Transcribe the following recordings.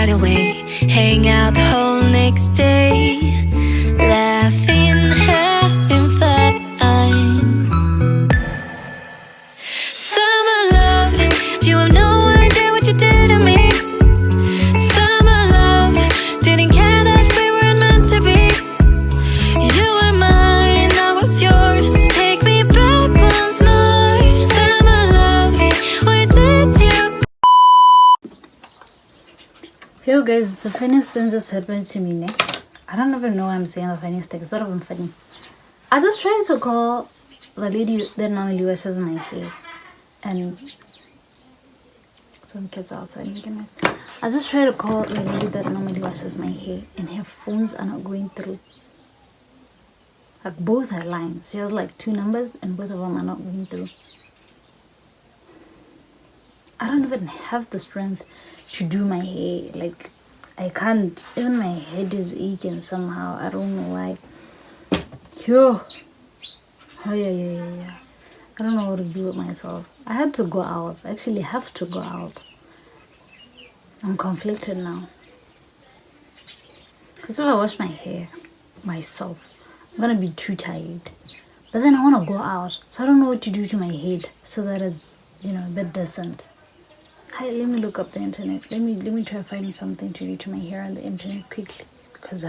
night away, hang out the whole next day, laughing, having fun. Summer love, you have no idea what you did to me. Summer love, didn't care that we weren't meant to be. You were mine, I was yours. Take me back once more. Summer love, where did you? Yo guys, the funniest thing just happened to me. I don't even know why I'm saying the funniest thing. It's not even funny. I just tried to call the lady that normally washes my hair, and some kids outside making noise. I just tried to call the lady that normally washes my hair, and her phones are not going through. Like both her lines. She has like 2 numbers, and both of them are not going through. I don't even have the strength to do my hair. Like, I can't. Even my head is aching somehow. I don't know why. Yo. Oh, yeah. I don't know what to do with myself. I had to go out. I actually have to go out. I'm conflicted now. Because if I wash my hair myself, I'm going to be too tired. But then I want to go out. So I don't know what to do to my head so that it's, a bit decent. Hi, let me look up the internet. Let me try to find something to do to my hair on the internet quickly. Because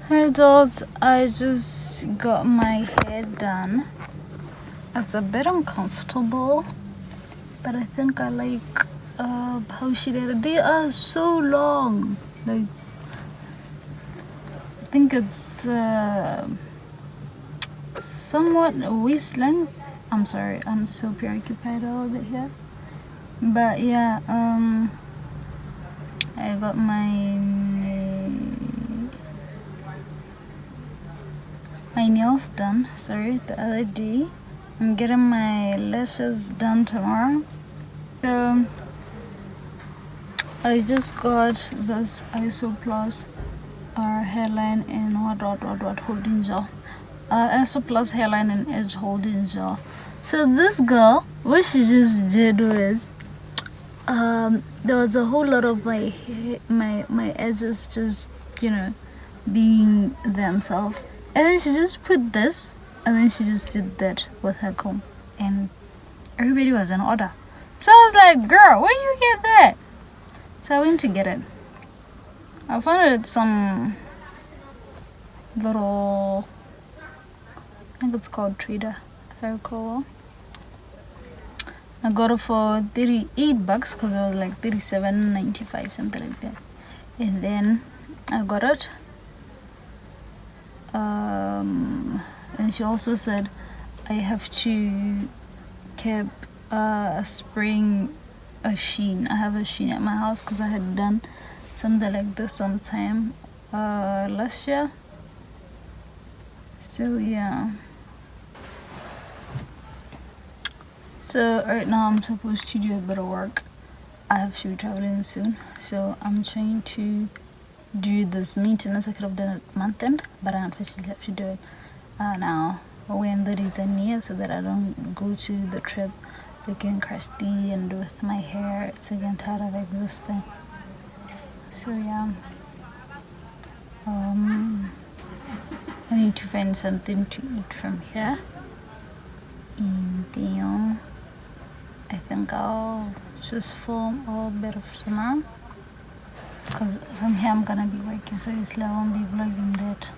Hi adults, I just got my hair done. It's a bit uncomfortable, but I think I like how she did it. They are so long. Like, I think it's somewhat waist length. I'm sorry, I'm so preoccupied a little bit here. But yeah, I got my nails done, sorry, the other day. I'm getting my lashes done tomorrow. So I just got this ISO Plus hairline and what holding gel. ISO Plus hairline and edge holding gel. So this girl, what she just did was there was a whole lot of my edges just, you know, being themselves, and then she just put this, and then she just did that with her comb, and everybody was in order. So I was like, girl, where you get that? So I went to get it. I found it at some little, I think it's called Trader, if I recall well. I got it for $38 because it was like $37.95, something like that. And then I got it. And she also said I have to keep spraying a Shein. I have a Shein at my house because I had done something like this sometime last year. So yeah. So right now I'm supposed to do a bit of work. I have to be traveling soon, so I'm trying to do this maintenance. I could have done it month end, but I unfortunately have to do it now when the days are near, so that I don't go to the trip looking crusty and with my hair it's again tired of existing. So yeah, I need to find something to eat from here, and then I think I'll just film a bit of tomorrow, because from here I'm gonna be working, so obviously I won't be vlogging that.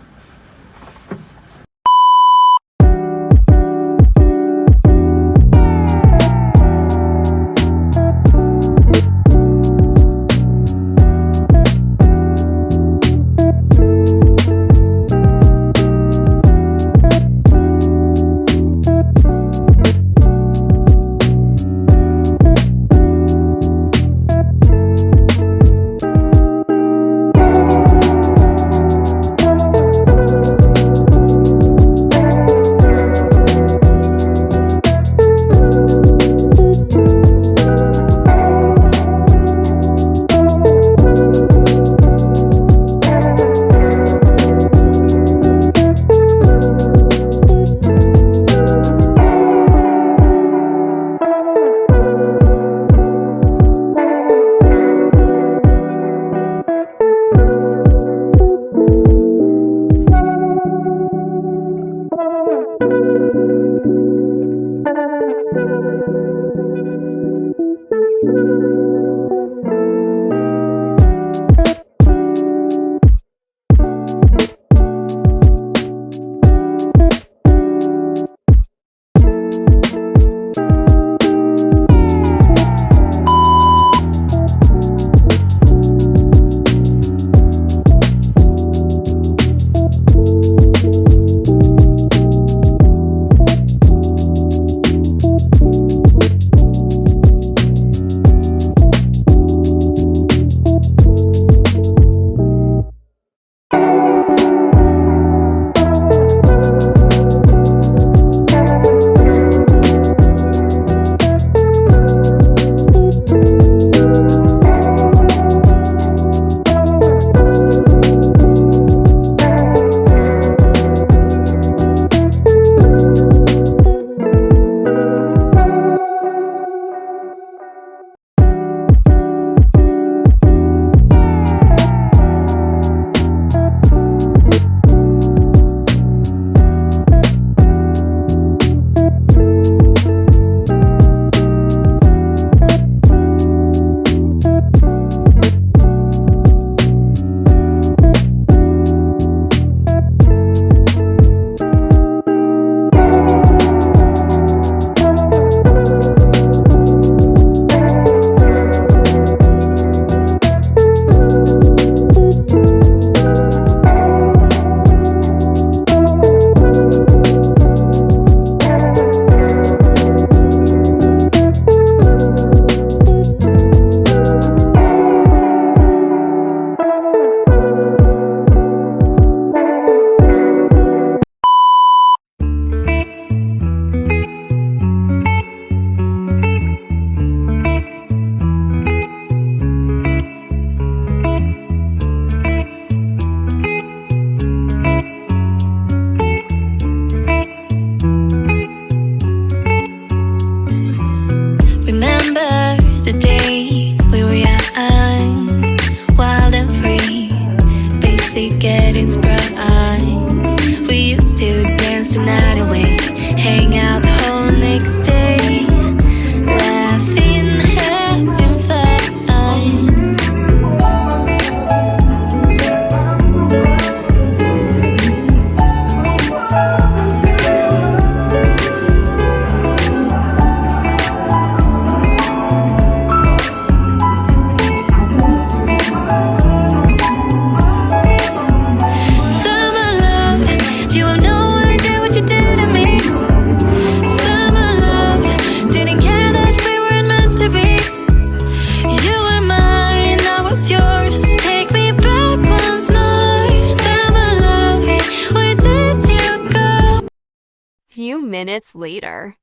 minutes later.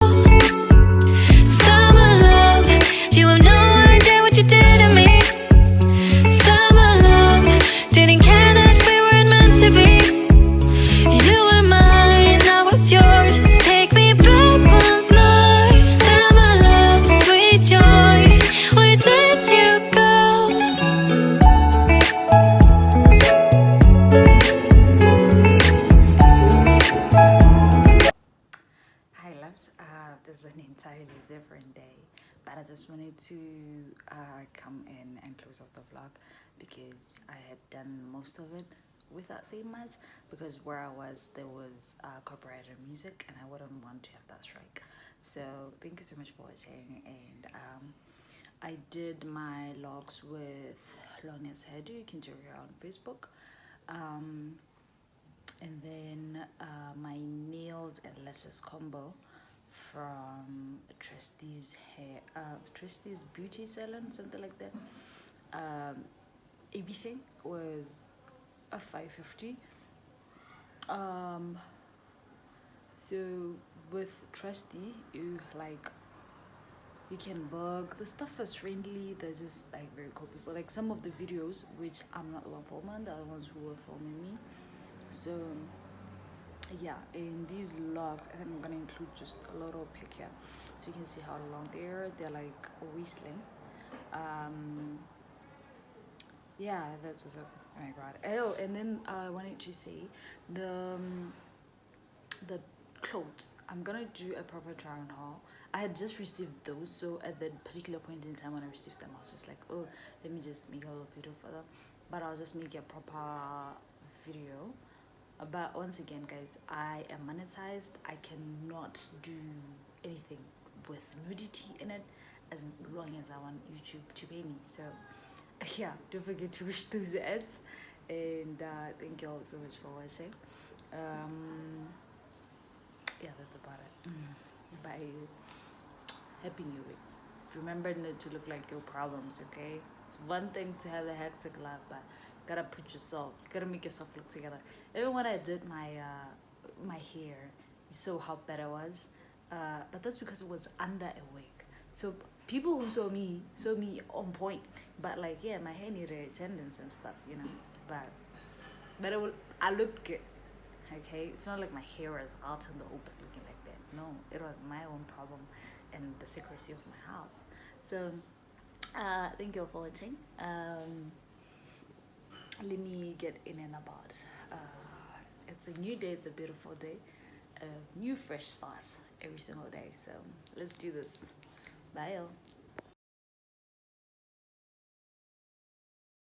Summer love, you have no idea what you did to me. Summer love, didn't care that we weren't meant to be. You were mine, I was yours. Take me back once more. Summer love, sweet joy, where did you go? Hi loves, this is an entirely different day, but I just wanted to come in and close off the vlog because I had done most of it without saying much, because where I was there was copyrighted music and I wouldn't want to have that strike. So thank you so much for watching, and I did my locs with Longest Hairdo. You can check her out on Facebook. And then my nails and lashes combo from Trusty's beauty salon, something like that. Everything was a $5.50. So with Trusty, you can book. The stuff is friendly. They're just like very cool people. Like some of the videos, which I'm not the one filming, the other ones who were filming me. So yeah, in these logs I think I'm gonna include just a little pic here so you can see how long they're like a waist length. Yeah, that's what's up. Oh my god. Oh, and then I wanted to say the clothes, I'm gonna do a proper try on haul. I had just received those, so at that particular point in time when I received them I was just like, oh, let me just make a little video for them, but I'll just make a proper video. But once again guys, I am monetized. I cannot do anything with nudity in it as long as I want YouTube to pay me. So yeah, don't forget to wish those ads, and thank you all so much for watching. Yeah, that's about it. Bye. Happy New Week. Remember not to look like your problems, okay? It's one thing to have a hectic life, but you gotta put yourself, you gotta make yourself look together. Even when I did my hair, you saw how bad I was, but that's because it was under a wig. So people who saw me on point, but like, yeah, my hair needed attendance and stuff, you know. But I looked good. Okay, it's not like my hair was out in the open looking like that. No, it was my own problem and the secrecy of my house. So thank you all for watching. Let me get in and about. It's a new day, it's a beautiful day, a new fresh start every single day. So let's do this. Bye y'all.